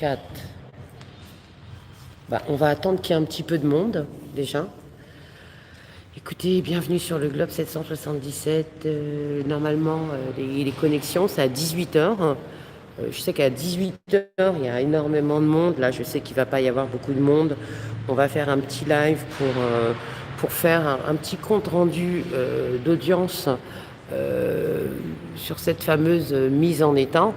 4. On va attendre qu'il y ait un petit peu de monde, déjà. Écoutez, bienvenue sur le Globe 777. Normalement, les connexions, c'est à 18h. Je sais qu'à 18h, il y a énormément de monde. Là, je sais qu'il ne va pas y avoir beaucoup de monde. On va faire un petit live pour faire un petit compte rendu d'audience sur cette fameuse mise en état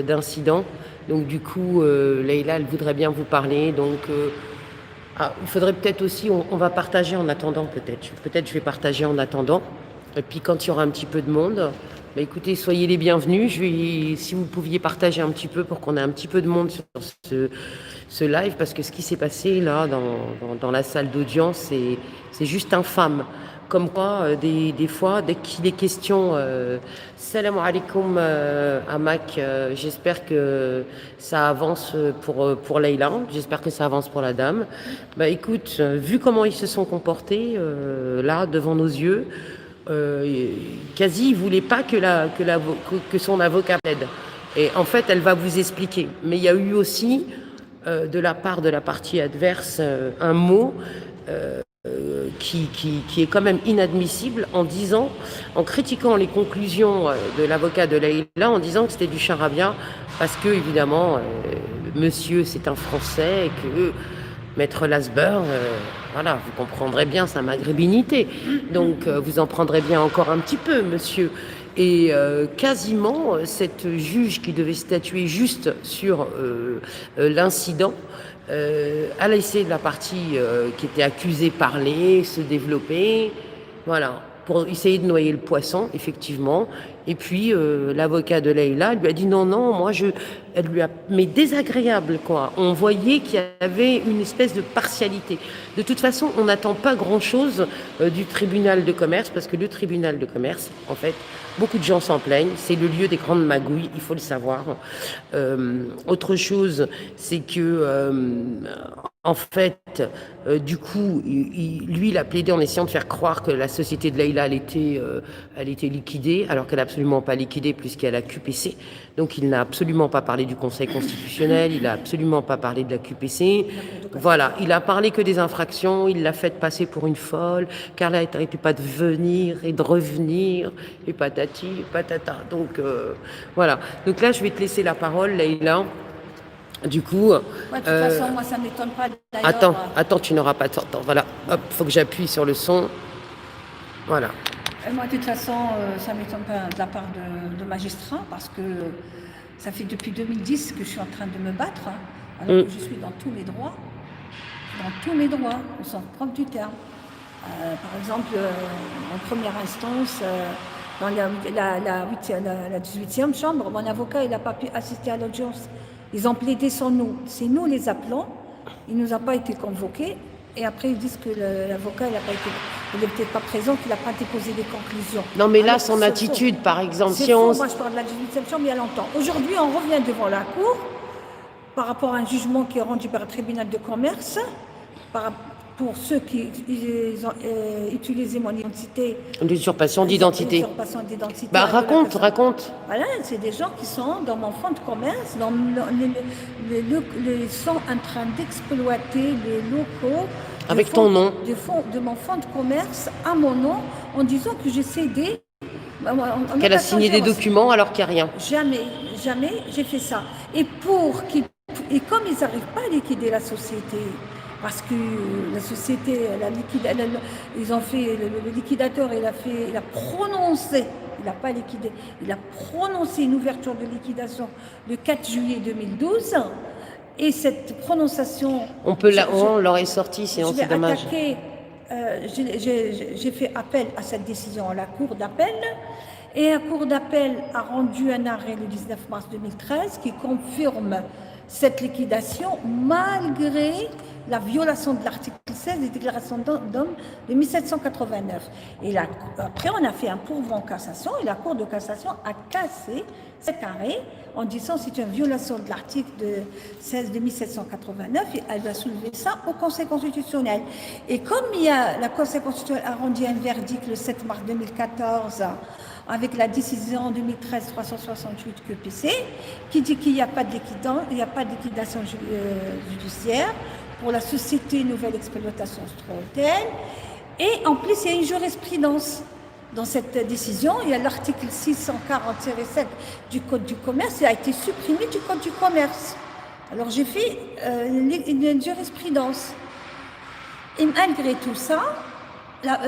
d'incident. Donc du coup, Leïla, elle voudrait bien vous parler. Donc il faudrait peut-être aussi, on va partager en attendant peut-être. Peut-être je vais partager en attendant. Et puis quand il y aura un petit peu de monde, écoutez, soyez les bienvenus. Si vous pouviez partager un petit peu pour qu'on ait un petit peu de monde sur ce live, parce que ce qui s'est passé là dans la salle d'audience, c'est juste infâme. Comme quoi, des fois, dès qu'il est question, salam alaikum Amak, j'espère que ça avance pour Leïla, j'espère que ça avance pour la dame. Écoute, vu comment ils se sont comportés là, devant nos yeux, quasi, il ne voulait pas que son avocat plaide. Et en fait, elle va vous expliquer. Mais il y a eu aussi, de la part de la partie adverse, un mot qui est quand même inadmissible en critiquant les conclusions de l'avocat de Leïla, en disant que c'était du charabia, parce que, évidemment, monsieur, c'est un Français, et que Maître Lasber, voilà, vous comprendrez bien sa maghrébinité. Donc, vous en prendrez bien encore un petit peu, monsieur. Et quasiment, cette juge qui devait statuer juste sur l'incident, a laissé la partie qui était accusée parler, se développer, voilà, pour essayer de noyer le poisson, effectivement. Et puis, l'avocat de Leïla lui a dit non, elle lui a, mais désagréable, quoi. On voyait qu'il y avait une espèce de partialité. De toute façon, on n'attend pas grand-chose du tribunal de commerce, parce que le tribunal de commerce, en fait, beaucoup de gens s'en plaignent. C'est le lieu des grandes magouilles, il faut le savoir. Autre chose, c'est que, en fait, du coup, lui, il a plaidé en essayant de faire croire que la société de Leïla, elle était liquidée, alors qu'elle n'a absolument pas liquidé, puisqu'elle a QPC. Donc, il n'a absolument pas parlé du Conseil constitutionnel, il n'a absolument pas parlé de la QPC. Voilà, il a parlé que des infractions, il l'a fait passer pour une folle, car elle n'arrêtait pas de venir et de revenir, et patati, et patata. Donc, voilà. Donc là, je vais te laisser la parole, Leïla. Du coup, de toute façon, moi, ça ne m'étonne pas. Attends, tu n'auras pas de temps. Voilà, hop, faut que j'appuie sur le son. Voilà. Moi, de toute façon, ça ne m'étonne pas de la part de magistrats, parce que ça fait depuis 2010 que je suis en train de me battre, alors que je suis dans tous mes droits. Dans tous mes droits, au sens propre du terme. Par exemple, en première instance, dans la 18e chambre, mon avocat n'a pas pu assister à l'audience. Ils ont plaidé sans nous. C'est nous les appelons. Il ne nous a pas été convoqué. Et après, ils disent que l'avocat, il n'est peut-être pas présent, qu'il n'a pas déposé des conclusions. Non, mais là, son attitude, par exemple, c'est faux. Moi, je parle de la 18e chambre il y a longtemps. Aujourd'hui, on revient devant la Cour par rapport à un jugement qui est rendu par le tribunal de commerce pour ceux qui ont utilisé mon identité. L'usurpation d'identité. Raconte. Voilà, c'est des gens qui sont dans mon fonds de commerce, sont en train d'exploiter les locaux. Avec ton nom. De mon fonds de commerce à mon nom, en disant que j'ai cédé. Qu'elle a signé des documents alors qu'il n'y a rien. Jamais j'ai fait ça. Et comme ils n'arrivent pas à liquider la société, parce que la société, ils ont fait, le liquidateur, il a prononcé, il n'a pas liquidé, il a prononcé une ouverture de liquidation le 4 juillet 2012. Et cette prononciation... On l'aurait sorti, sinon c'est dommage. J'ai fait appel à cette décision à la Cour d'appel. Et la Cour d'appel a rendu un arrêt le 19 mars 2013 qui confirme cette liquidation malgré la violation de l'article 16 des déclarations d'hommes de 1789. Et après, on a fait un pourvoi en cassation et la Cour de cassation a cassé cet arrêt en disant que c'est une violation de l'article 16 de 1789 et elle va soulever ça au Conseil constitutionnel. Et comme la Conseil constitutionnel a rendu un verdict le 7 mars 2014 avec la décision 2013-368 QPC qui dit qu'il n'y a pas de liquidation judiciaire pour la société Nouvelle Exploitation Strohôtel. Et en plus, il y a une jurisprudence dans cette décision. Il y a l'article 640-7 du Code du commerce qui a été supprimé du Code du commerce. Alors j'ai fait une jurisprudence. Et malgré tout ça, la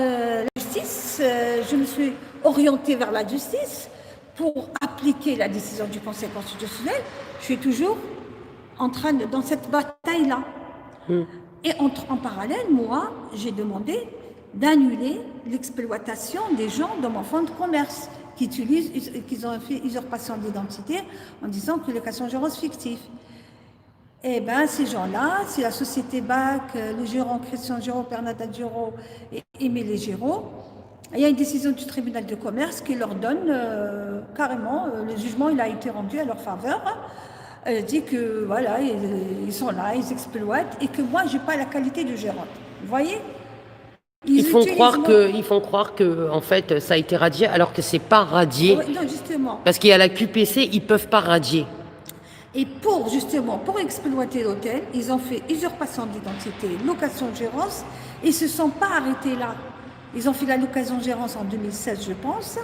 justice, je me suis orientée vers la justice pour appliquer la décision du Conseil constitutionnel. Je suis toujours dans cette bataille-là. Et en parallèle, moi, j'ai demandé d'annuler l'exploitation des gens dans mon fonds de commerce qui ont fait usurpation d'identité en disant que location gérance fictive. Eh bien, ces gens-là, c'est la société BAC, le gérant Christian Géraud, Père Nathan Géraud et Émile Géraud. Il y a une décision du tribunal de commerce qui leur donne carrément, le jugement il a été rendu à leur faveur. Elle dit que voilà, ils sont là, ils exploitent et que moi, je n'ai pas la qualité de gérante. Vous voyez? Ils font croire que en fait, ça a été radié alors que c'est pas radié. Oui, non, justement. Parce qu'il y a la QPC, ils peuvent pas radier. Et pour exploiter l'hôtel, ils ont fait usurpation d'identité, location-gérance, et ils ne se sont pas arrêtés là. Ils ont fait la location-gérance en 2016, je pense.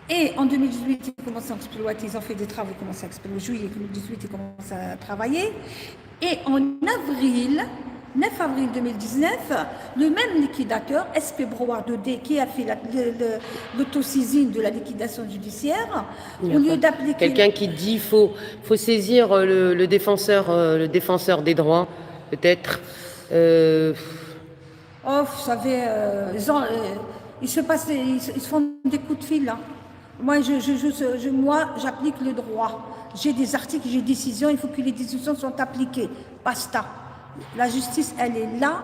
Et en 2018, ils commencent à exploiter, ils ont fait des travaux, ils commencent à exploiter. En juillet 2018, ils commencent à travailler. Et en 9 avril 2019, le même liquidateur, SP Brouard 2D, qui a fait l'autosaisine de la liquidation judiciaire, au lieu d'appliquer... Quelqu'un qui dit qu'il faut saisir le défenseur des droits, peut-être. Oh, vous savez, ils se font des coups de fil, là. Moi, j'applique le droit. J'ai des articles, j'ai des décisions, il faut que les décisions soient appliquées. Basta. La justice, elle est là,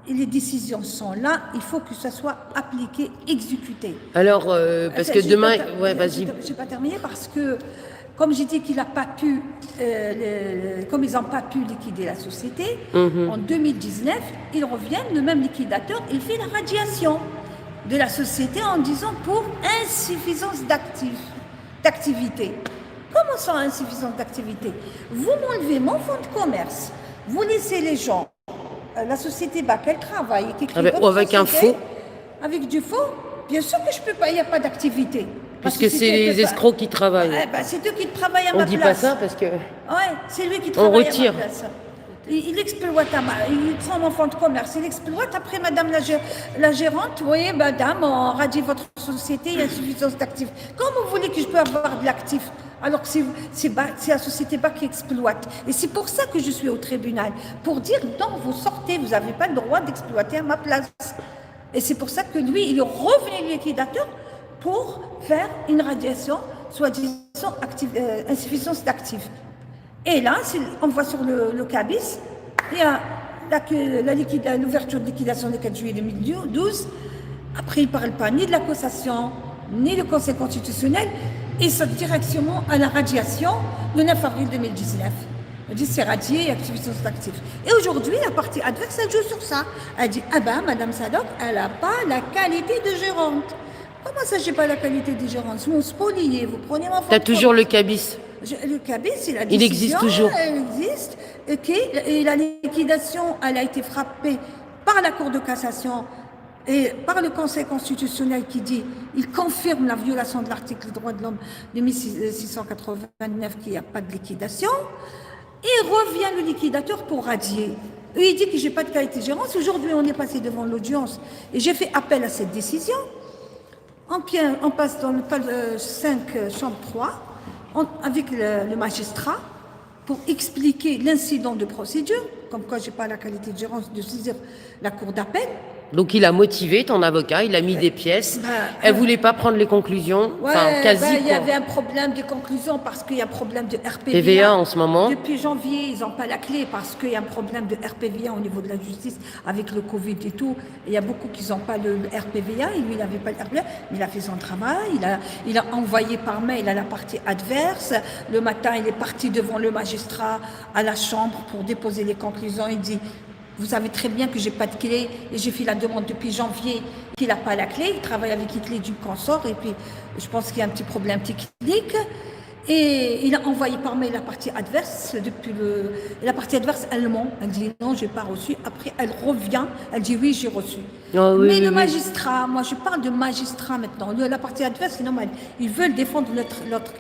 et les décisions sont là, il faut que ça soit appliqué, exécuté. Alors, parce que demain... Ouais, vas-y. Je n'ai pas terminé parce que, comme j'ai dit qu'il n'a pas pu, comme ils n'ont pas pu liquider la société, en 2019, ils reviennent, le même liquidateur, il fait la radiation de la société en disant pour insuffisance d'activité. Comment ça, insuffisance d'activité? Vous m'enlevez mon fonds de commerce, vous laissez les gens, la société BAC, elle travaille. Avec un faux? Avec du faux? Bien sûr que je ne peux pas, il n'y a pas d'activité. Puisque c'est les escrocs qui travaillent. C'est eux qui travaillent à ma place. On ne dit pas ça parce que... Ouais, c'est lui qui travaille à ma place. Il exploite, il prend mon fonds de commerce, il exploite. Après, madame la gérante, vous voyez, madame, on radie votre société, il y a insuffisance d'actifs. Comment vous voulez que je peux avoir de l'actif alors que c'est la société BAC qui exploite? Et c'est pour ça que je suis au tribunal, pour dire non, vous sortez, vous n'avez pas le droit d'exploiter à ma place. Et c'est pour ça que lui, il est revenu liquidateur pour faire une radiation, soi-disant insuffisance d'actifs. Et là, on voit sur le CABIS, il y a l'ouverture de liquidation le 4 juillet 2012. Après, il ne parle pas ni de la cassation, ni du Conseil constitutionnel, et saute directement à la radiation le 9 avril 2019. On dit c'est radié et activité d'actifs. Et aujourd'hui, la partie adverse, elle joue sur ça. Elle dit, ah ben, Madame Sadok, elle n'a pas la qualité de gérante. Comment ça, j'ai pas la qualité de gérante? Mon spolié, vous prenez mon fonds. Tu as toujours le CABIS? Le CABIS, il existe toujours. Elle existe. Et la liquidation, elle a été frappée par la Cour de cassation et par le Conseil constitutionnel qui dit, il confirme la violation de l'article des droits de l'homme de 1689 qu'il n'y a pas de liquidation. Et revient le liquidateur pour radier. Et il dit que je n'ai pas de qualité de gérance. Aujourd'hui, on est passé devant l'audience et j'ai fait appel à cette décision. On passe dans le PAL 5, chambre 3, avec le magistrat pour expliquer l'incident de procédure, comme quoi je n'ai pas la qualité de gérance de saisir la cour d'appel. Donc il a motivé ton avocat, il a mis des pièces. Elle voulait pas prendre les conclusions. Ouais, Enfin, quasi. il y avait un problème de conclusion parce qu'il y a un problème de RPVA. TVA en ce moment. Depuis janvier, ils n'ont pas la clé parce qu'il y a un problème de RPVA au niveau de la justice avec le Covid et tout. Il y a beaucoup qui n'ont pas le RPVA et lui, il n'avait pas le RPVA. Mais il a fait son travail, il a envoyé par mail à la partie adverse. Le matin, il est parti devant le magistrat à la chambre pour déposer les conclusions. Il dit: vous savez très bien que j'ai pas de clé et j'ai fait la demande depuis janvier qu'il n'a pas la clé. Il travaille avec les clés du consort et puis je pense qu'il y a un petit problème technique. Et il a envoyé par mail la partie adverse la partie adverse allemande. Elle dit non, j'ai pas reçu. Après, elle revient, elle dit oui, j'ai reçu. Oh, oui, mais oui, le oui. magistrat, moi je parle de magistrat maintenant. La partie adverse, c'est normal. Ils veulent défendre leur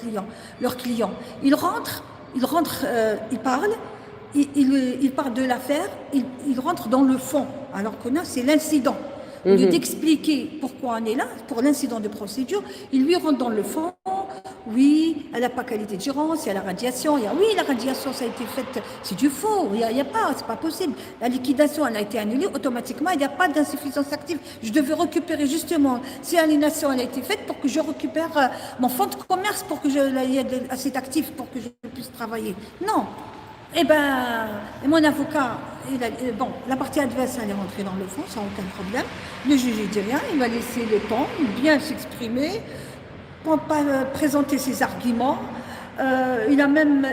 client. Ils rentrent, ils parlent. Il part de l'affaire, il rentre dans le fond, alors que là, c'est l'incident. Au lieu d'expliquer pourquoi on est là, pour l'incident de procédure, il lui rentre dans le fond. Oui, elle n'a pas qualité de gérance, il y a la radiation. Oui, la radiation, ça a été faite, c'est du faux, il n'y a pas, c'est pas possible. La liquidation, elle a été annulée automatiquement, il n'y a pas d'insuffisance active. Je devais récupérer justement, si l'aliénation, elle a été faite pour que je récupère mon fonds de commerce, pour que il y ait assez d'actifs, pour que je puisse travailler. Non. Eh bien, mon avocat, la partie adverse, elle est rentrée dans le fond, sans aucun problème. Le juge ne dit rien, il m'a laissé le temps, bien s'exprimer, pour présenter ses arguments. Il a même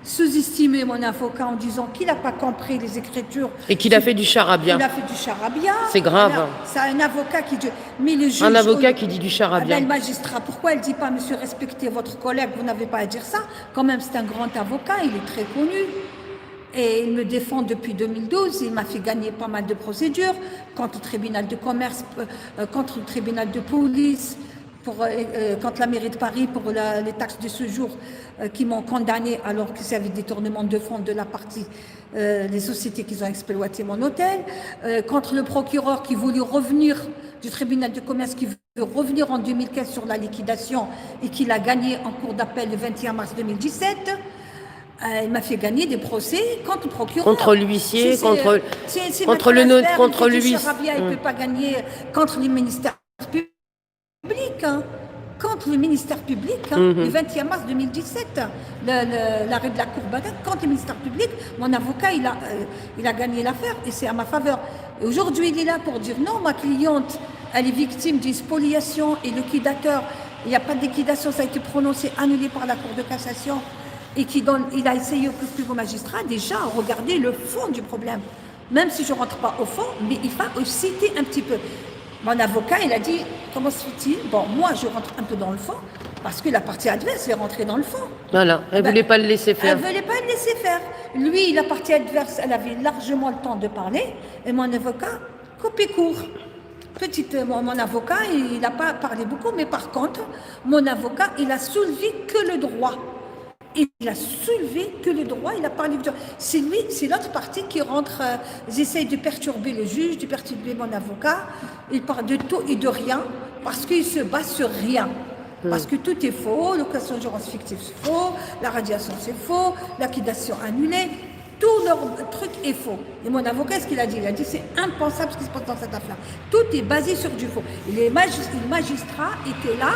sous-estimé mon avocat en disant qu'il n'a pas compris les écritures. Et qu'il a fait du charabia. Il a fait du charabia. C'est grave. C'est un avocat qui dit... Mais le juge, un avocat qui dit du charabia. Le magistrat, pourquoi elle ne dit pas: monsieur, respectez votre collègue, vous n'avez pas à dire ça? Quand même, c'est un grand avocat, il est très connu. Et il me défend depuis 2012, il m'a fait gagner pas mal de procédures contre le tribunal de commerce, contre le tribunal de police, contre la mairie de Paris pour les taxes de séjour qui m'ont condamné alors que c'est avec détournement de fonds de la partie des sociétés qui ont exploité mon hôtel, contre le procureur qui voulait revenir du tribunal de commerce, qui veut revenir en 2015 sur la liquidation et qui l'a gagné en cour d'appel le 21 mars 2017. Il m'a fait gagner des procès contre le procureur. Contre l'huissier, contre le nôtre, contre l'huissier. Il ne peut pas gagner contre les ministères publics. Contre le ministère public, le 21 mars 2017, l'arrêt de la Cour Badin, contre le ministère public, mon avocat, il a gagné l'affaire et c'est à ma faveur. Et aujourd'hui, il est là pour dire non, ma cliente, elle est victime d'une spoliation et liquidateur. Il n'y a pas de liquidation, ça a été prononcé, annulé par la Cour de cassation. Et il a essayé au plus haut magistrat déjà à regarder le fond du problème. Même si je ne rentre pas au fond, mais il faut citer un petit peu. Mon avocat, il a dit, comment se fait-il? Bon, moi, je rentre un peu dans le fond, parce que la partie adverse est rentrée dans le fond. Voilà, elle ne voulait pas le laisser faire. Elle ne voulait pas le laisser faire. Lui, la partie adverse, elle avait largement le temps de parler, et mon avocat, coupé court. Mon avocat, il n'a pas parlé beaucoup, mais par contre, mon avocat, il a soulevé que le droit. Il a soulevé que le droit, il a parlé du droit. C'est lui, c'est l'autre partie qui rentre, ils essayent de perturber le juge, de perturber mon avocat. Il parle de tout et de rien, parce qu'il se base sur rien. Parce que tout est faux, location de gérance fictive c'est faux, la radiation c'est faux, liquidation annulée, tout leur truc est faux. Et mon avocat, ce qu'il a dit? Il a dit c'est impensable ce qui se passe dans cette affaire. Tout est basé sur du faux. Et les magistrats étaient là.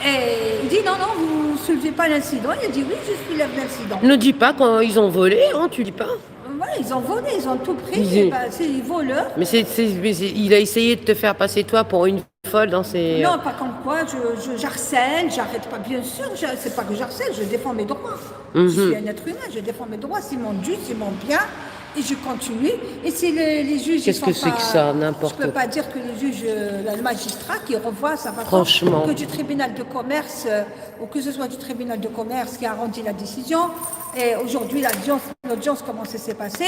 Et il dit non, vous ne soulevez pas l'incident. Il a dit oui, je soulève l'incident. Ne dis pas quand ils ont volé, hein, tu dis pas. Voilà, ils ont volé, ils ont tout pris. C'est des voleurs. Mais il a essayé de te faire passer toi pour une folle dans ses... Non, pas comme quoi, j'harcèle, j'arrête pas, bien sûr, c'est pas que j'harcèle, je défends mes droits. Je suis un être humain, je défends mes droits, c'est mon dû, c'est mon bien. Et je continue. Et c'est les juges... Qu'est-ce que c'est que ça, n'importe quoi? Je ne peux pas dire que les juges, le magistrat qui revoit sa façon... Franchement. Que du tribunal de commerce, ou que ce soit du tribunal de commerce qui a rendu la décision. Et aujourd'hui, l'audience, comment ça s'est passé?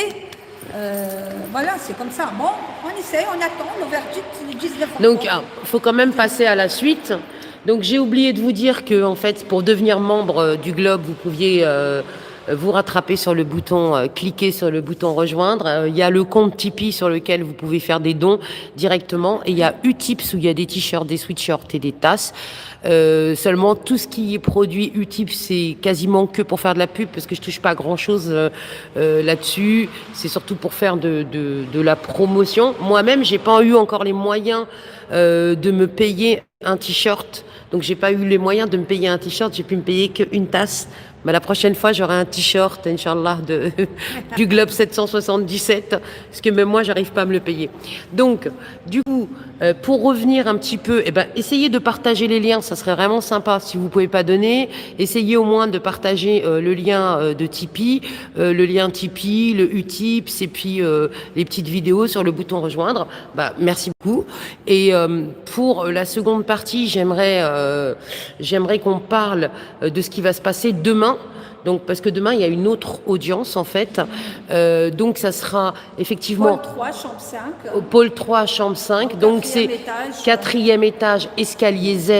Voilà, c'est comme ça. Bon, on essaie, on attend le verdict le 19 octobre. Donc, il faut quand même passer à la suite. Donc, j'ai oublié de vous dire que, en fait, pour devenir membre du Globe, vous pouviez vous rattrapez sur le bouton, cliquez sur le bouton rejoindre. Il y a le compte Tipeee sur lequel vous pouvez faire des dons directement. Et il y a Utips où il y a des t-shirts, des sweatshirts et des tasses. Seulement, tout ce qui est produit Utips, c'est quasiment que pour faire de la pub parce que je touche pas grand-chose là-dessus. C'est surtout pour faire de la promotion. Moi-même, j'ai pas eu encore les moyens de me payer un t-shirt. Donc, j'ai pas eu les moyens de me payer un t-shirt. J'ai pu me payer qu'une tasse. Mais la prochaine fois, j'aurai un t-shirt, Inch'Allah, du Globe 777, parce que même moi, j'arrive pas à me le payer. Donc, du coup, pour revenir un petit peu, essayez de partager les liens, ça serait vraiment sympa. Si vous pouvez pas donner, essayez au moins de partager le lien de Tipeee, le lien Tipeee, le Utips, et puis les petites vidéos sur le bouton rejoindre. Merci beaucoup. Et pour la seconde partie, j'aimerais qu'on parle de ce qui va se passer demain. Donc, parce que demain, il y a une autre audience, en fait. Donc, ça sera effectivement... Pôle 3, chambre 5. Au pôle 3, chambre 5. Donc, c'est quatrième étage, escalier Z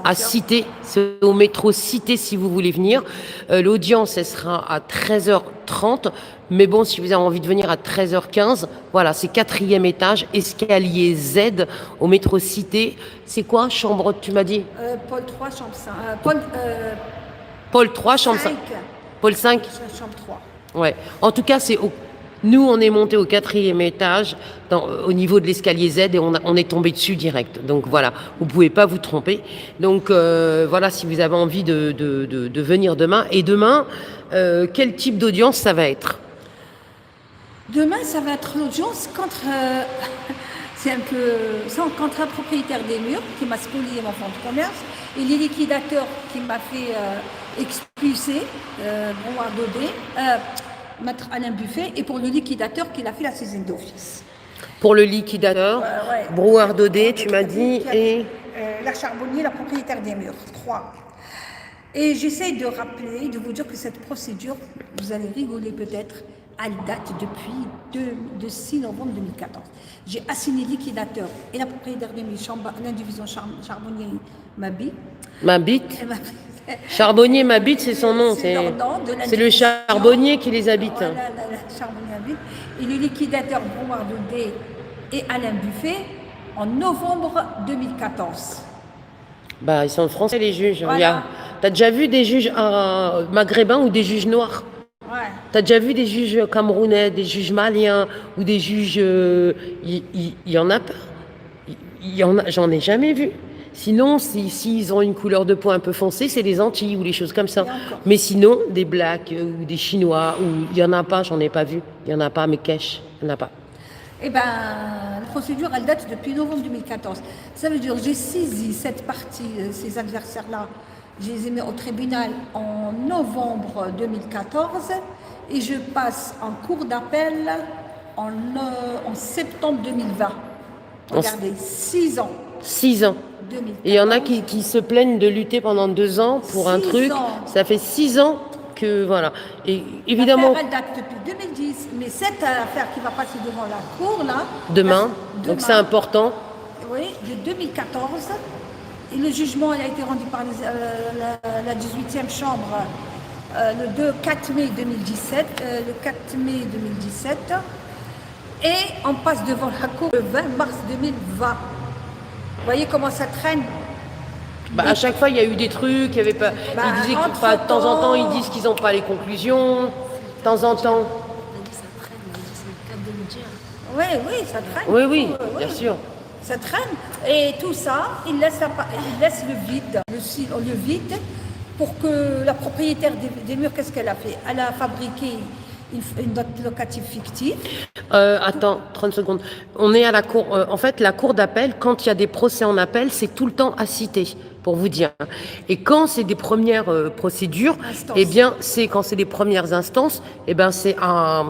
à Cité. C'est au métro Cité, si vous voulez venir. L'audience, elle sera à 13h30. Mais bon, si vous avez envie de venir à 13h15, voilà, c'est quatrième étage, escalier Z au métro Cité. C'est quoi, chambre, tu m'as dit Pôle 3, chambre 5. Pôle 3, chambre 5. Pôle 5 chambre 3. Ouais. En tout cas, nous, on est monté au quatrième étage au niveau de l'escalier Z et on est tombé dessus direct. Donc voilà, vous ne pouvez pas vous tromper. Donc voilà, si vous avez envie de venir demain. Et demain, quel type d'audience ça va être? Demain, ça va être l'audience contre... c'est un peu... contre un propriétaire des murs qui m'a spolié mon fonds de commerce et les liquidateurs qui m'a fait expulser, Brouard Daudet, Maître Alain Buffet, et pour le liquidateur qui a fait la saisine d'office. Pour le liquidateur, Brouard Daudet, tu m'as dit, et... la Charbonnier, la propriétaire des murs, 3. Et j'essaie de rappeler, de vous dire que cette procédure, vous allez rigoler peut-être, elle date depuis le 6 novembre 2014. J'ai assigné liquidateur et la propriétaire des murs, l'indivision Charbonnier Mabit. Mabit Charbonnier Mabit, c'est son nom. C'est le charbonnier qui les habite. Voilà, la Charbonnier Mabit. Et le liquidateur Brouard Daudet et Alain Buffet en novembre 2014. Ils sont français, les juges. Voilà. T'as déjà vu des juges maghrébins ou des juges noirs? Ouais. T'as déjà vu des juges camerounais, des juges maliens ou des juges... Il y en a pas. J'en ai jamais vu. Sinon, s'ils ont une couleur de peau un peu foncée, c'est les Antilles ou les choses comme ça. Mais sinon, des Blacks ou des Chinois, il n'y en a pas, j'en ai pas vu. Il n'y en a pas, mais cash, il n'y en a pas. La procédure, elle date depuis novembre 2014. Ça veut dire que j'ai saisi cette partie, ces adversaires-là, je les ai mis au tribunal en novembre 2014 et je passe en cour d'appel en septembre 2020. Regardez, 6 ans. 6 ans. 2014. Et il y en a qui se plaignent de lutter pendant 2 ans pour un truc. Ça fait 6 ans que voilà. Et évidemment. L'affaire, elle date depuis 2010, mais cette affaire qui va passer devant la cour là. Demain. Donc c'est important. Oui, de 2014. Et le jugement a été rendu par la 18e chambre le 4 mai 2017. Le 4 mai 2017. Et on passe devant la cour le 20 mars 2020. Vous voyez comment ça traîne? À chaque fois, il y a eu des trucs, il y avait pas. Ils disaient que de temps en temps, ils disent qu'ils n'ont pas les conclusions. De temps en temps. Ça traîne, c'est le cas de le dire. Oui, ça traîne. Oui, bien sûr. Ça traîne. Et tout ça, il laisse le vide, le vide, pour que la propriétaire des murs, qu'est-ce qu'elle a fait? Elle a fabriqué une note locative fictive. Attends, 30 secondes. On est à la cour. En fait, la cour d'appel, quand il y a des procès en appel, c'est tout le temps à citer, pour vous dire. Et quand c'est des premières procédures, quand c'est des premières instances, c'est à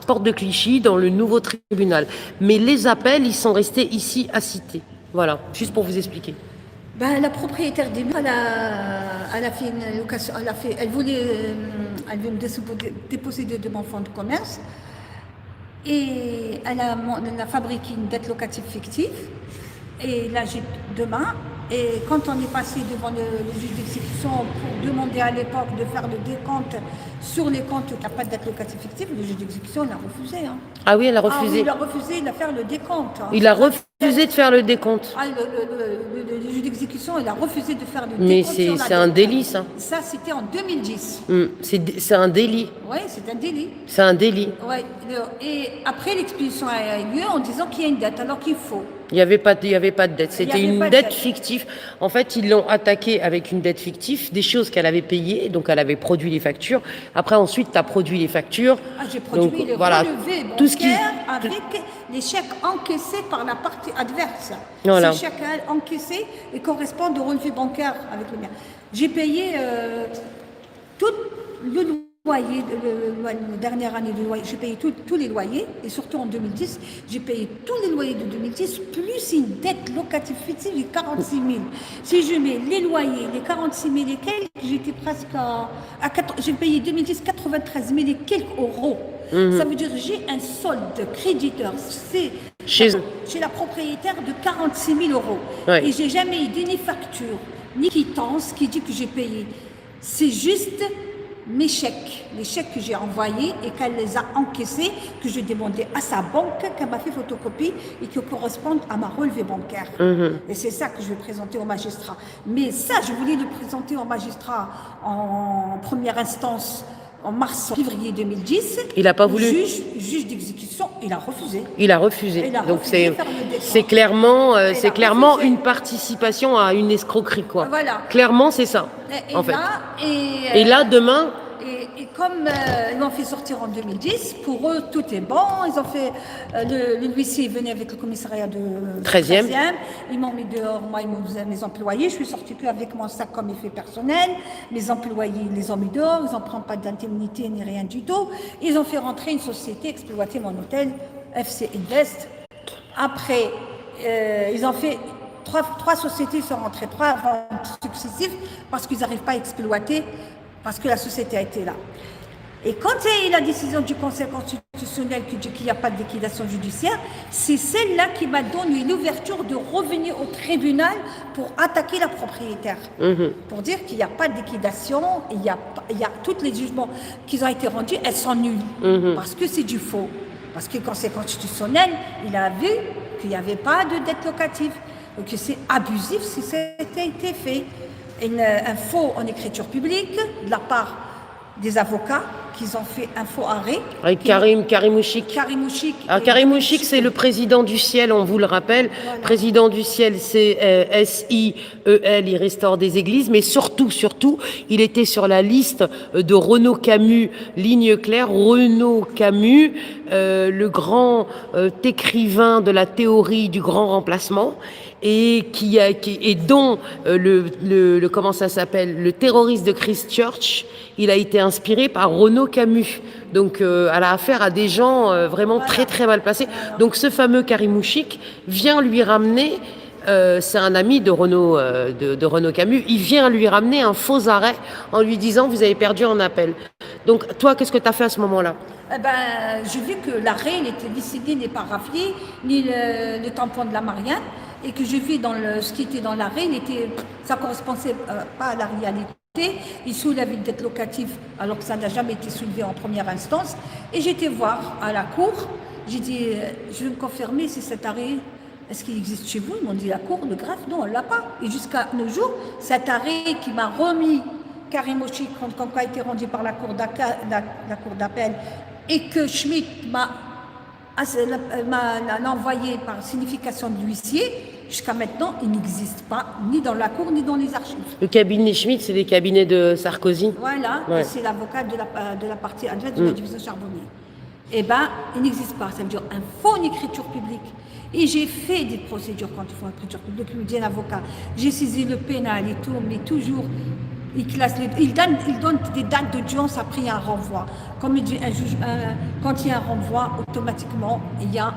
Porte de Clichy, dans le nouveau tribunal. Mais les appels, ils sont restés ici à citer. Voilà, juste pour vous expliquer. La propriétaire des murs, elle a fait une location, elle voulait me déposséder de mon fonds de commerce et elle a fabriqué une dette locative fictive. Et là, demain, Et quand on est passé devant le juge d'exécution pour demander à l'époque de faire le décompte sur les comptes qui n'ont pas de dette locative fictive, le juge d'exécution l'a refusé. Hein. Ah oui, elle a Ah refusé. oui, il a refusé de faire le décompte. Hein. Il a refusé de faire le décompte. Ah, le juge d'exécution, il a refusé de faire le Mais décompte. c'est un délit, ça. Ça, c'était en 2010. C'est un délit. Oui, c'est un délit. C'est un délit. Ouais. Et après, l'expédition a eu lieu en disant qu'il y a une dette, alors qu'il faut. Il n'y avait pas de dette. C'était une dette fictive. En fait, ils l'ont attaquée avec une dette fictive, des choses qu'elle avait payées, donc elle avait produit les factures. Après, ensuite, tu as produit les factures. Ah, j'ai produit les relevés bancaires avec les chèques encaissés par la partie adverse. Voilà. Ces chèques encaissés et correspondent aux relevés bancaires avec le mien. J'ai payé tout le loyer, la dernière année de loyer, j'ai payé tous les loyers, et surtout en 2010, j'ai payé tous les loyers de 2010, plus une dette locative fictive de 46 000. Si je mets les loyers, les 46 000 et quelques, j'étais presque j'ai payé 2010 93 000 et quelques euros. Ça veut dire que j'ai un solde créditeur, c'est chez la propriétaire de 46 000 euros. Ouais. Et j'ai jamais eu ni facture, ni quittance qui dit que j'ai payé. C'est juste mes chèques, les chèques que j'ai envoyés et qu'elle les a encaissés, que j'ai demandé à sa banque, qu'elle m'a fait photocopie et qui correspondent à ma relevée bancaire. Et c'est ça que je vais présenter au magistrat. Mais ça, je voulais le présenter au magistrat en première instance en février 2010. Il n'a pas voulu. Le juge d'exécution, il a refusé. Il a refusé. Donc c'est clairement, une participation à une escroquerie, quoi. Voilà. Clairement, c'est ça. En fait. Et là, demain. Et comme ils m'ont fait sortir en 2010, pour eux, tout est bon. Ils ont fait. L'huissier venait avec le commissariat de 13e. Ils m'ont mis dehors, moi, mes employés. Je suis sortie qu'avec mon sac comme effet personnel. Mes employés, ils les ont mis dehors. Ils n'en prennent pas d'indemnité ni rien du tout. Ils ont fait rentrer une société, exploiter mon hôtel, FC Invest. Après, ils ont fait. Trois sociétés sont rentrées, 3 ventes successives, parce qu'ils n'arrivent pas à exploiter, parce que la société a été là. Et quand il y a eu la décision du Conseil constitutionnel qui dit qu'il n'y a pas de liquidation judiciaire, c'est celle-là qui m'a donné l'ouverture de revenir au tribunal pour attaquer la propriétaire. Pour dire qu'il n'y a pas de liquidation, il y a tous les jugements qui ont été rendus, elles sont nulles, parce que c'est du faux. Parce que le Conseil constitutionnel, il a vu qu'il n'y avait pas de dette locative. Donc c'est abusif si ça a été fait. Un faux en écriture publique de la part des avocats qui ont fait un faux arrêt. Avec Karim Ouchik. Karim Ouchik, c'est le président du Ciel, on vous le rappelle. Voilà. Président du Ciel, c'est SIEL, il restaure des églises. Mais surtout, il était sur la liste de Renaud Camus, ligne claire. Renaud Camus, le grand écrivain de la théorie du grand remplacement. Et dont comment ça s'appelle, le terroriste de Christchurch, il a été inspiré par Renaud Camus. Donc elle a affaire à des gens vraiment très très mal placés. Donc ce fameux Karim Ouchik vient lui ramener, c'est un ami de Renaud, de Renaud Camus, il vient lui ramener un faux arrêt en lui disant vous avez perdu en appel. Donc toi, qu'est-ce que tu as fait à ce moment-là? J'ai vu que l'arrêt, il était décidé, n'est pas raflé, ni le tampon de la Marianne. Et que j'ai vu dans ce qui était dans l'arrêt, ça ne correspondait pas à la réalité. Il soulève une dette locative alors que ça n'a jamais été soulevé en première instance. Et j'ai été voir à la cour, j'ai dit, je vais me confirmer si cet arrêt, est-ce qu'il existe chez vous? Ils m'ont dit, la cour de greffe, non, elle ne l'a pas. Et jusqu'à nos jours, cet arrêt qui m'a remis Karim Ouchik, comme a été rendu par la cour d'appel, et que Schmitt m'a envoyé par signification de l'huissier, jusqu'à maintenant, il n'existe pas, ni dans la cour, ni dans les archives. Le cabinet Schmitt, c'est les cabinets de Sarkozy. Voilà, ouais. C'est l'avocat de la partie adverse de la division Charbonnier. Eh bien, il n'existe pas, ça veut dire un faux en écriture publique. Et j'ai fait des procédures quand il faut en écriture publique, il me dit un avocat. J'ai saisi le pénal et tout, mais toujours... Il donne des dates d'audience après un renvoi. Comme il dit un juge, quand il y a un renvoi, automatiquement, il y a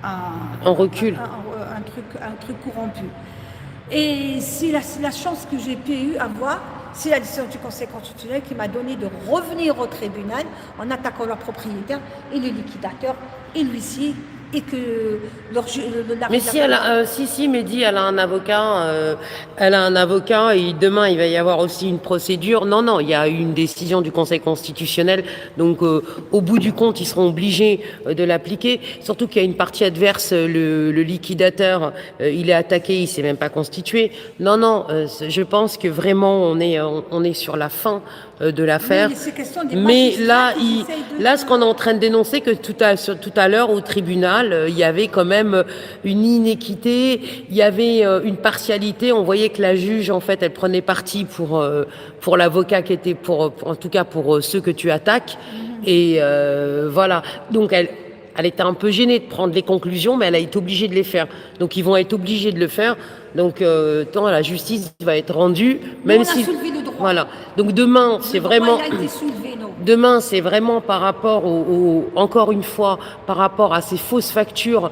un recul. Un truc corrompu. Et c'est la chance que j'ai pu avoir, c'est la décision du Conseil constitutionnel qui m'a donné de revenir au tribunal en attaquant le propriétaire et le liquidateur et l'huissier et que Mais si elle a, si, Mehdi, elle a un avocat et demain il va y avoir aussi une procédure. Non, non, il y a une décision du Conseil constitutionnel. Donc, au bout du compte, ils seront obligés de l'appliquer. Surtout qu'il y a une partie adverse, le liquidateur, il est attaqué, il s'est même pas constitué. Non, non, je pense que vraiment on est sur la fin de l'affaire. Mais là, là, ce qu'on est en train de dénoncer, que tout à l'heure au tribunal, il y avait quand même une inéquité, il y avait une partialité. On voyait que la juge, en fait, elle prenait parti pour l'avocat qui était en tout cas pour ceux que tu attaques. Et voilà. Donc elle était un peu gênée de prendre les conclusions, mais elle a été obligée de les faire. Donc ils vont être obligés de le faire. Donc tant la justice va être rendue, même si voilà. Donc demain, c'est vraiment demain, c'est vraiment par rapport encore une fois, par rapport à ces fausses factures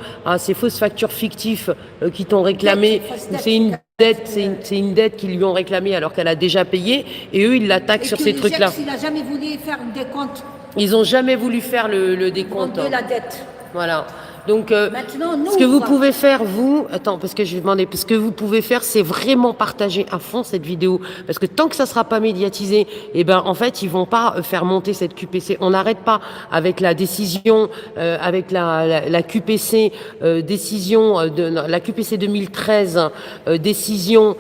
fictives qui t'ont réclamé. C'est une dette, c'est une dette qu'ils lui ont réclamée alors qu'elle a déjà payé, et eux ils l'attaquent sur ces trucs-là. Il n'a jamais voulu faire une décompte. Ils n'ont jamais voulu faire le décompte. De la dette. Voilà. Donc, ce que vous pouvez faire, vous, attends, parce que je vais demander, ce que vous pouvez faire, c'est vraiment partager à fond cette vidéo, parce que tant que ça sera pas médiatisé, eh ben, en fait, ils vont pas faire monter cette QPC. On n'arrête pas avec la décision, avec la QPC, décision de la QPC 2013, décision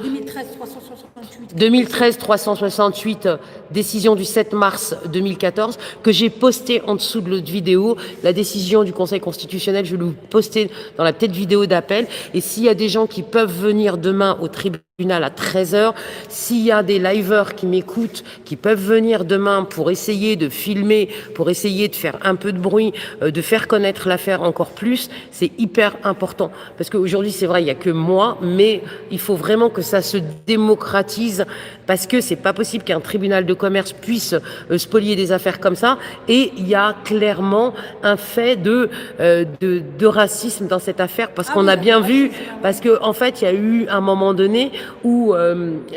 2013-368, décision du 7 mars 2014, que j'ai posté en dessous de l'autre vidéo. La décision du Conseil constitutionnel, je vais le poster dans la petite vidéo d'appel. Et s'il y a des gens qui peuvent venir demain au tribunal à 13h, s'il y a des liveurs qui m'écoutent, qui peuvent venir demain pour essayer de filmer, pour essayer de faire un peu de bruit, de faire connaître l'affaire encore plus, c'est hyper important. Parce qu'aujourd'hui, c'est vrai, il n'y a que moi, mais il faut vraiment que ça se démocratise, parce que c'est pas possible qu'un tribunal de commerce puisse spolier des affaires comme ça. Et il y a clairement un fait de racisme dans cette affaire, parce qu'on a bien vu, parce qu'en fait, il y a eu un moment donné où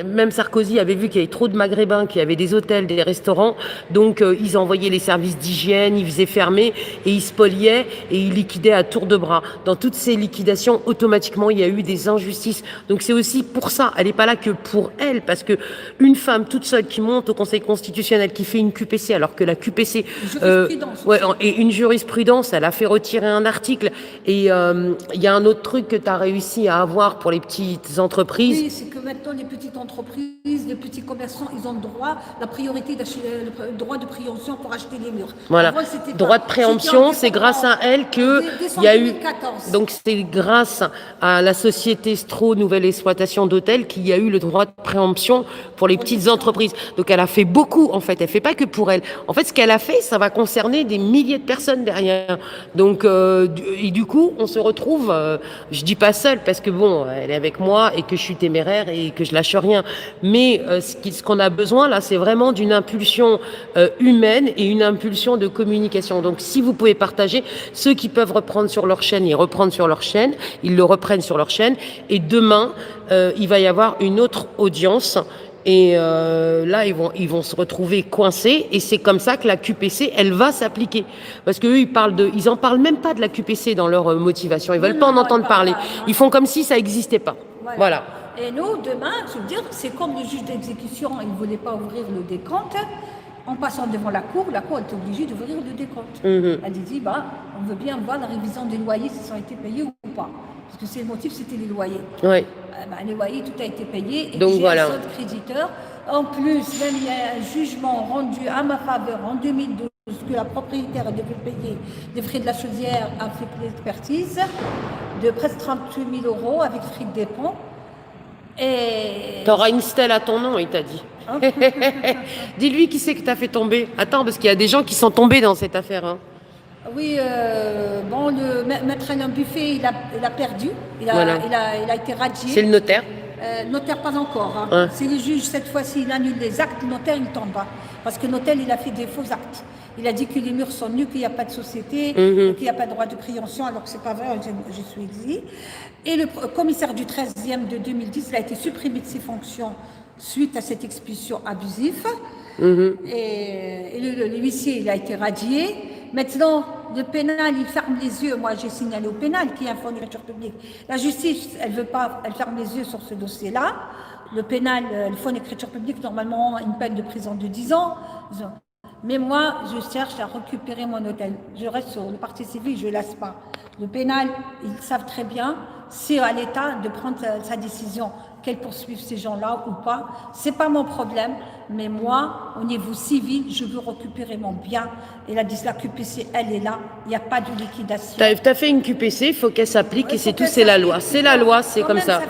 même Sarkozy avait vu qu'il y avait trop de Maghrébins, qu'il y avait des hôtels, des restaurants, donc ils envoyaient les services d'hygiène, ils faisaient fermer et ils spoliaient et ils liquidaient à tour de bras. Dans toutes ces liquidations, automatiquement, il y a eu des injustices. Donc c'est aussi pour ça, elle n'est pas là que pour elle, parce que une femme toute seule qui monte au Conseil constitutionnel, qui fait une QPC, alors que la QPC et une jurisprudence, elle a fait retirer un article. Et il y a un autre truc que tu as réussi à avoir pour les petites entreprises. Oui, c'est que maintenant les petites entreprises, les petits commerçants, ils ont le droit, la priorité d'acheter, le droit de préemption pour acheter les murs. Voilà, droit de préemption, c'est grâce à elle que il y a eu. Donc c'est grâce à la société Stro Nouvelle Exploitation d'Hôtels qu'il y a eu le droit de préemption pour les petites entreprises. Donc elle a fait beaucoup, en fait. Elle fait pas que pour elle. En fait, ce qu'elle a fait, ça va concerner des milliers de personnes derrière. Donc et du coup, on se retrouve, je dis pas seule parce que bon, elle est avec moi et que je suis téméraire et que je lâche rien. Mais ce qu'on a besoin là, c'est vraiment d'une impulsion humaine et une impulsion de communication. Donc si vous pouvez partager, ceux qui peuvent reprendre sur leur chaîne, ils reprennent sur leur chaîne, ils le reprennent sur leur chaîne. Et demain, il va y avoir une autre audience. Et là, ils vont se retrouver coincés. Et c'est comme ça que la QPC, elle va s'appliquer. Parce qu'eux, ils en parlent même pas de la QPC dans leur motivation. Ils veulent pas en entendre parler. Ils font comme si ça n'existait pas. Voilà. Et nous, demain, je veux dire, c'est comme le juge d'exécution, il ne voulait pas ouvrir le décompte. En passant devant la cour est obligée d'ouvrir le décompte. Elle dit, on veut bien voir la révision des loyers, si ça a été payé ou pas. Parce que c'est le motif, c'était les loyers. Oui. Les loyers, tout a été payé. Et donc j'ai voilà. un solde créditeur. En plus, même il y a un jugement rendu à ma faveur en 2012 que la propriétaire devait payer des frais de la chaudière avec l'expertise de presque 38 000 € avec frais de dépôt. Et... T'auras une stèle à ton nom, il t'a dit. Dis-lui qui c'est que t'as fait tomber. Attends, parce qu'il y a des gens qui sont tombés dans cette affaire. Hein. Oui, le maître Alain Buffet, il a perdu. Il a été radié. C'est le notaire. Notaire, pas encore. Hein. C'est le juge, cette fois-ci, il annule les actes. Le notaire, il tombe pas. Parce que le notaire, il a fait des faux actes. Il a dit que les murs sont nus, qu'il n'y a pas de société, qu'il n'y a pas de droit de préemption, alors que ce n'est pas vrai, je suis exilée. Et le commissaire du 13e de 2010, il a été supprimé de ses fonctions suite à cette expulsion abusive. Et l'huissier, il a été radié. Maintenant, le pénal, il ferme les yeux. Moi, j'ai signalé au pénal qu'il y a un fonds d'écriture publique. La justice, elle veut pas, elle ferme les yeux sur ce dossier-là. Le pénal, le fonds d'écriture publique, normalement, une peine de prison de 10 ans. Mais moi, je cherche à récupérer mon hôtel. Je reste sur le parti civil, je ne laisse pas. Le pénal, ils savent très bien, c'est à l'État de prendre sa décision, qu'elle poursuive ces gens-là ou pas. Ce n'est pas mon problème, mais moi, au niveau civil, je veux récupérer mon bien. Et la QPC, elle est là, il n'y a pas de liquidation. Tu as fait une QPC, il faut qu'elle s'applique et c'est tout, c'est la loi. C'est la loi, c'est comme ça.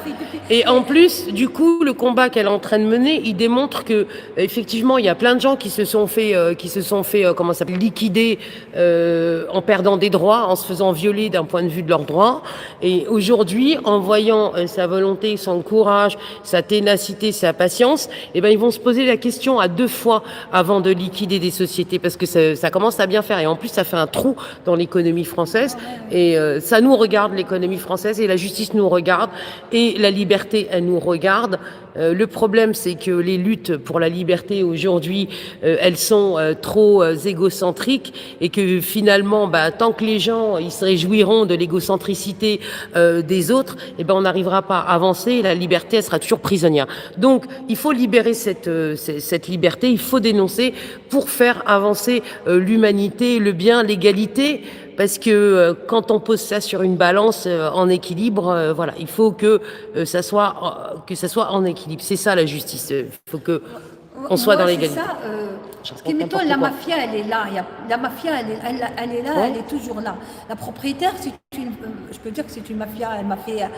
Et en plus, du coup, le combat qu'elle est en train de mener, il démontre que effectivement, il y a plein de gens qui se sont fait, comment ça s'appelle, liquider en perdant des droits, en se faisant violer d'un point de vue de leurs droits. Et aujourd'hui, en voyant sa volonté, son courage, sa ténacité, sa patience, eh ben ils vont se poser la question à 2 fois avant de liquider des sociétés parce que ça commence à bien faire. Et en plus, ça fait un trou dans l'économie française. Et ça nous regarde, l'économie française, et la justice nous regarde, et la liberté, elle nous regarde. Le problème, c'est que les luttes pour la liberté aujourd'hui, elles sont trop égocentriques et que finalement, tant que les gens ils se réjouiront de l'égocentricité des autres, eh ben, on n'arrivera pas à avancer et la liberté, elle sera toujours prisonnière. Donc, il faut libérer cette liberté, il faut dénoncer pour faire avancer l'humanité, le bien, l'égalité. Parce que quand on pose ça sur une balance en équilibre, voilà, il faut que ça soit en équilibre. C'est ça la justice. Il faut que on soit dans l'égalité. Ce qui m'étonne, la mafia, elle est là. La mafia, elle est là, ouais. Elle est toujours là. La propriétaire, je peux dire que c'est une mafia. Elle m'a fait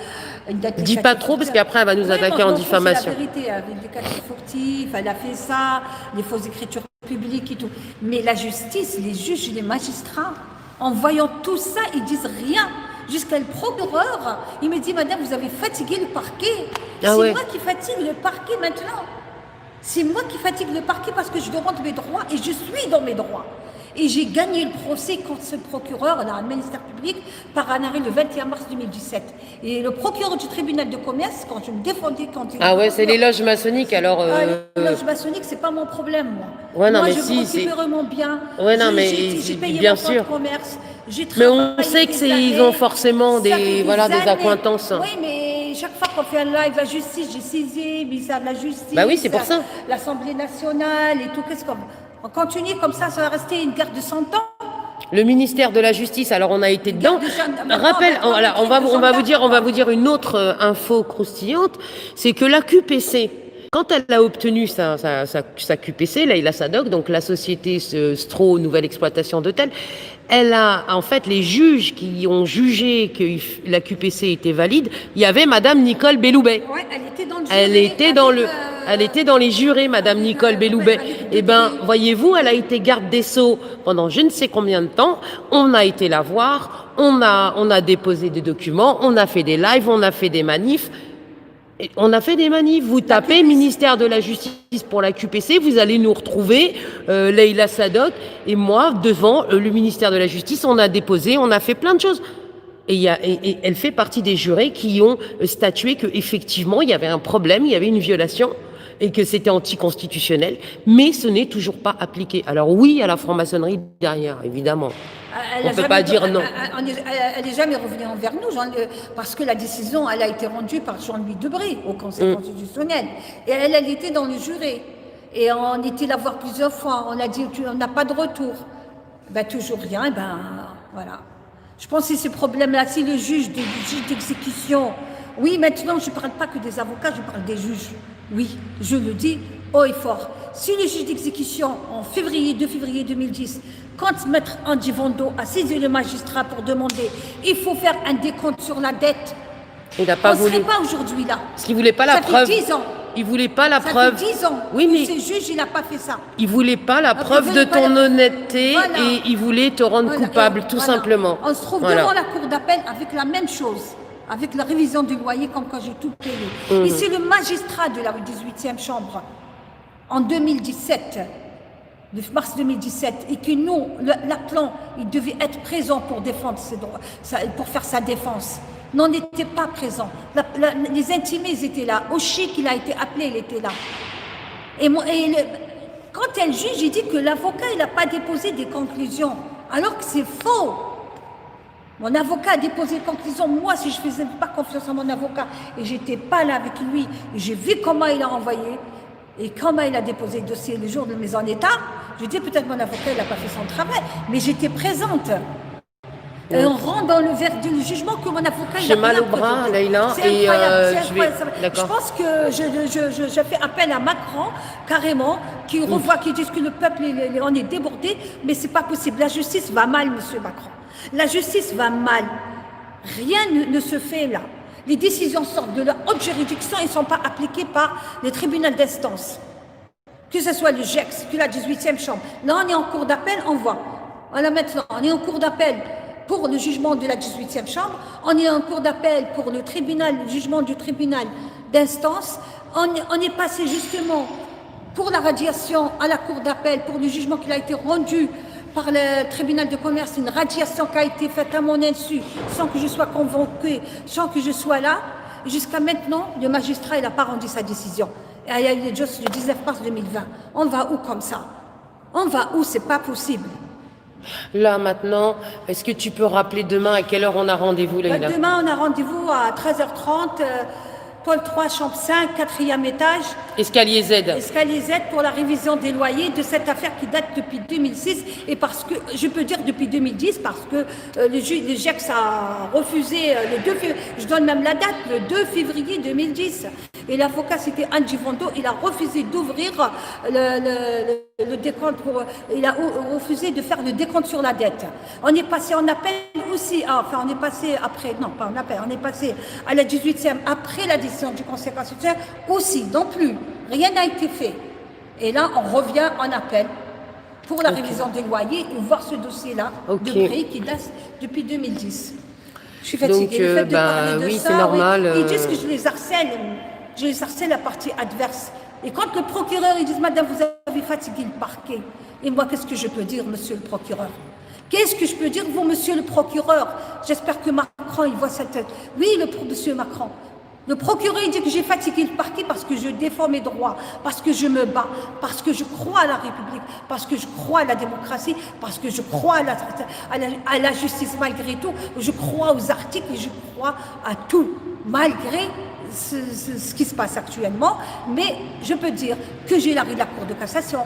une date. Dis pas trop parce qu'après elle va nous attaquer en diffamation. C'est la vérité, avec des cas furtifs, elle a fait ça, les fausses écritures publiques et tout. Mais la justice, les juges, les magistrats, en voyant tout ça, ils disent rien. Jusqu'à le procureur, il me dit, madame, vous avez fatigué le parquet. C'est moi qui fatigue le parquet maintenant. C'est moi qui fatigue le parquet parce que je demande mes droits et je suis dans mes droits. Et j'ai gagné le procès contre ce procureur, le ministère public, par un arrêt le 21 mars 2017. Et le procureur du tribunal de commerce, quand je me défendais, c'est les loges maçonniques alors. Les loges maçonniques, c'est pas mon problème, moi. Ouais, non, moi, mais je veux récupérer mon bien. Ouais, non, mais j'ai payé bien mon sûr. commerce. Mais on sait qu'ils ont forcément des accointances. Oui, mais chaque fois qu'on fait un live, la justice, j'ai saisi, le ministère de la Justice. Bah oui, c'est pour ça. L'Assemblée nationale et tout. Qu'est-ce qu'on on continue comme ça va rester une guerre de 100 ans. Le ministère de la Justice, alors on a été dedans. Rappel, on va vous dire une autre info croustillante, c'est que la QPC, quand elle a obtenu sa QPC, Leïla Sadoq, donc la société Stro Nouvelle Exploitation d'Hôtels, elle a, en fait, les juges qui ont jugé que la QPC était valide, il y avait Madame Nicole Belloubet. Ouais, elle était dans le jury. Elle était dans les jurés, Madame Nicole Belloubet. Eh bien, voyez-vous, elle a été garde des Sceaux pendant je ne sais combien de temps. On a été la voir, on a déposé des documents, on a fait des lives, on a fait des manifs. On a fait des manifs. Vous tapez ministère de la Justice pour la QPC, vous allez nous retrouver, Leïla Sadoq et moi, devant le ministère de la Justice. On a déposé, on a fait plein de choses. Et elle fait partie des jurés qui ont statué qu'effectivement, il y avait un problème, il y avait une violation et que c'était anticonstitutionnel. Mais ce n'est toujours pas appliqué. Alors oui, il y a la franc-maçonnerie derrière, évidemment. On ne peut pas dire non. Elle n'est jamais revenue envers nous, parce que la décision, elle a été rendue par Jean-Louis Debré au Conseil constitutionnel. Et elle était dans le jury. Et on était la voir plusieurs fois. On a dit, on n'a pas de retour. Ben, toujours rien. Ben, voilà. Je pense que c'est ce problème-là. Si le juge d'exécution... Oui, maintenant, je ne parle pas que des avocats, je parle des juges. Oui, je le dis haut et fort. Si le juge d'exécution, en 2 février 2010, quand Maître Andy Vando a saisi le magistrat pour demander il faut faire un décompte sur la dette, il n'a pas voulu. On ne serait pas aujourd'hui là. Parce qu'il ne voulait pas la preuve. Ça fait 10 ans. Il ne voulait pas la preuve. Ça fait 10 ans. Oui, mais ce juge, il n'a pas fait ça. Il ne voulait pas la preuve de ton honnêteté et il voulait te rendre coupable, tout simplement. On se trouve devant la cour d'appel avec la même chose. Avec la révision du loyer, comme quand j'ai tout payé. Et c'est le magistrat de la 18e chambre, en 2017, de mars 2017, et que nous, l'appelant, il devait être présent pour défendre ses droits, pour faire sa défense. N'en était pas présent. Les intimés étaient là. Oshik, il a été appelé, il était là. Quand elle juge, il dit que l'avocat, il n'a pas déposé des conclusions. Alors que c'est faux. Mon avocat a déposé conclusion. Moi, si je ne faisais pas confiance à mon avocat et j'étais pas là avec lui, et j'ai vu comment il a envoyé et comment il a déposé le dossier le jour de mise en état, je dis peut-être mon avocat n'a pas fait son travail, mais j'étais présente. Et on rentre dans le verdict du jugement que mon avocat... J'ai mal au bras, Leïla. C'est incroyable. Je pense que je fais appel à Macron, carrément, qui revoit, qui dit que le peuple, on est débordé, mais c'est pas possible. La justice va mal, monsieur Macron. La justice va mal. Rien ne se fait là. Les décisions sortent de la haute juridiction et ne sont pas appliquées par les tribunaux d'instance. Que ce soit le GEX, que la 18e chambre. Là, on est en cours d'appel, on voit. Voilà maintenant, on est en cours d'appel pour le jugement de la 18e chambre, on est en cours d'appel pour le tribunal, le jugement du tribunal d'instance, on est passé justement pour la radiation à la cour d'appel, pour le jugement qui a été rendu par le tribunal de commerce, une radiation qui a été faite à mon insu, sans que je sois convoquée, sans que je sois là. Jusqu'à maintenant, le magistrat n'a pas rendu sa décision. Et il y a eu le 19 mars 2020. On va où comme ça? On va où? C'est pas possible. Là, maintenant, est-ce que tu peux rappeler demain à quelle heure on a rendez-vous, Leïla? Demain, on a rendez-vous à 13h30, Paul 3, chambre 5, 4e étage. Escalier Z. Escalier Z pour la révision des loyers de cette affaire qui date depuis 2006 et parce que, je peux dire depuis 2010, parce que le GEX a refusé, je donne même la date, le 2 février 2010. Et l'avocat, c'était Andy Vondo, il a refusé d'ouvrir le décompte, il a refusé de faire le décompte sur la dette. On est passé en appel aussi, enfin on est passé après, non pas en appel, on est passé à la 18e après la décision du Conseil constitutionnel aussi, non plus, rien n'a été fait. Et là, on revient en appel pour la révision des loyers et voir ce dossier-là de prix qui date depuis 2010. Je suis fatiguée. Donc, oui, c'est normal. Ils disent que je les harcèle la partie adverse. Et quand le procureur, ils disent, madame, vous avez fatigué le parquet. Et moi, qu'est-ce que je peux dire, monsieur le procureur? Qu'est-ce que je peux dire, vous, monsieur le procureur? J'espère que Macron, il voit cette... Oui, monsieur Macron. Le procureur, il dit que j'ai fatigué le parquet parce que je défends mes droits, parce que je me bats, parce que je crois à la République, parce que je crois à la démocratie, parce que je crois à la justice malgré tout, je crois aux articles et je crois à tout, malgré ce qui se passe actuellement. Mais je peux dire que j'ai l'arrêt de la Cour de cassation,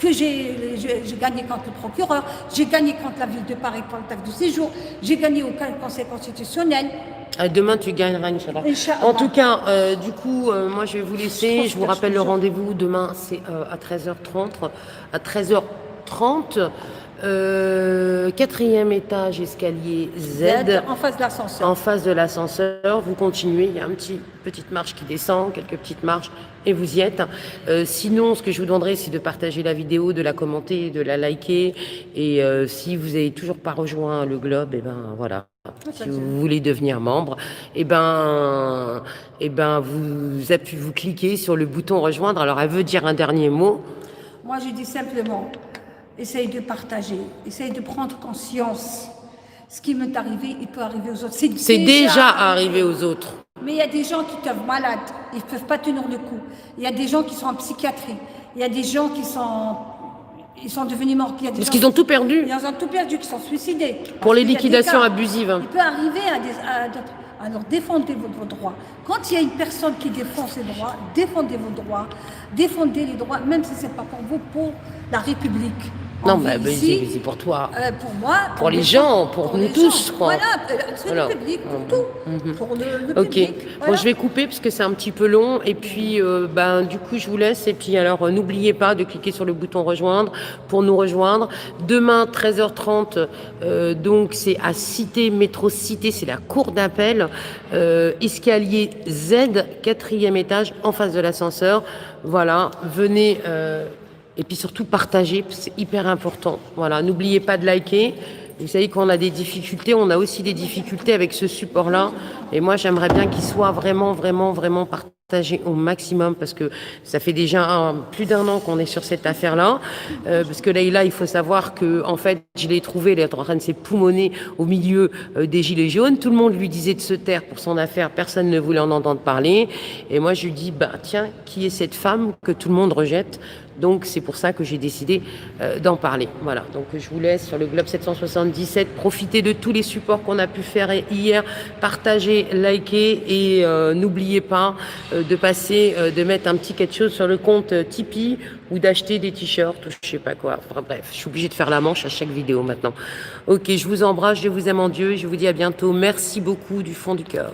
que j'ai gagné contre le procureur, j'ai gagné contre la ville de Paris pour le taxe de séjour, j'ai gagné au Conseil constitutionnel. Demain, tu gagneras, Inch'Allah. En tout cas, du coup, moi, je vais vous laisser. Je vous rappelle le rendez-vous. Demain, c'est à 13h30. À 13h30, 4e étage, escalier Z. En face de l'ascenseur. En face de l'ascenseur. Vous continuez. Il y a une petite marche qui descend, quelques petites marches, et vous y êtes. Sinon, ce que je vous demanderai, c'est de partager la vidéo, de la commenter, de la liker. Et si vous n'avez toujours pas rejoint le Globe, et ben voilà. Si vous voulez devenir membre, vous cliquez sur le bouton rejoindre. Alors, elle veut dire un dernier mot. Moi, je dis simplement, essaye de partager, essaye de prendre conscience. Ce qui m'est arrivé, il peut arriver aux autres. C'est déjà arrivé aux autres. Mais il y a des gens qui tombent malades, ils ne peuvent pas tenir le coup. Il y a des gens qui sont en psychiatrie. Il y a des gens qui sont devenus morts. Parce qu'ils ont tout perdu. Ils ont tout perdu, qui sont suicidés. Pour les liquidations abusives. Il peut arriver à d'autres. Alors défendez vos droits. Quand il y a une personne qui défend ses droits, défendez vos droits. Défendez les droits, même si ce n'est pas pour vous, pour la République. Non, mais c'est pour toi. Pour moi. Pour les gens, pour nous tous, je crois. Voilà, le public, pour tout. Pour le public. Voilà. Bon, je vais couper parce que c'est un petit peu long. Et puis, du coup, je vous laisse. Et puis, alors, n'oubliez pas de cliquer sur le bouton rejoindre pour nous rejoindre. Demain, 13h30, donc, c'est à Cité, métro Cité, c'est la cour d'appel. Escalier Z, 4e étage, en face de l'ascenseur. Voilà, venez. Et puis surtout, partagez, c'est hyper important. Voilà, n'oubliez pas de liker. Vous savez qu'on a des difficultés, on a aussi des difficultés avec ce support-là. Et moi, j'aimerais bien qu'il soit vraiment partagé au maximum parce que ça fait déjà plus d'1 an qu'on est sur cette affaire-là. Parce que Leïla, il faut savoir que en fait, je l'ai trouvé, elle est en train de s'époumoner au milieu des gilets jaunes. Tout le monde lui disait de se taire pour son affaire, personne ne voulait en entendre parler. Et moi, je lui dis, tiens, qui est cette femme que tout le monde rejette? Donc c'est pour ça que j'ai décidé d'en parler. Voilà, donc je vous laisse sur le Globe 777. Profitez de tous les supports qu'on a pu faire hier. Partagez, likez et n'oubliez pas de passer, de mettre un petit quelque chose sur le compte Tipeee ou d'acheter des t-shirts ou je sais pas quoi. Enfin, bref, je suis obligée de faire la manche à chaque vidéo maintenant. Ok, je vous embrasse, je vous aime en Dieu et je vous dis à bientôt. Merci beaucoup du fond du cœur.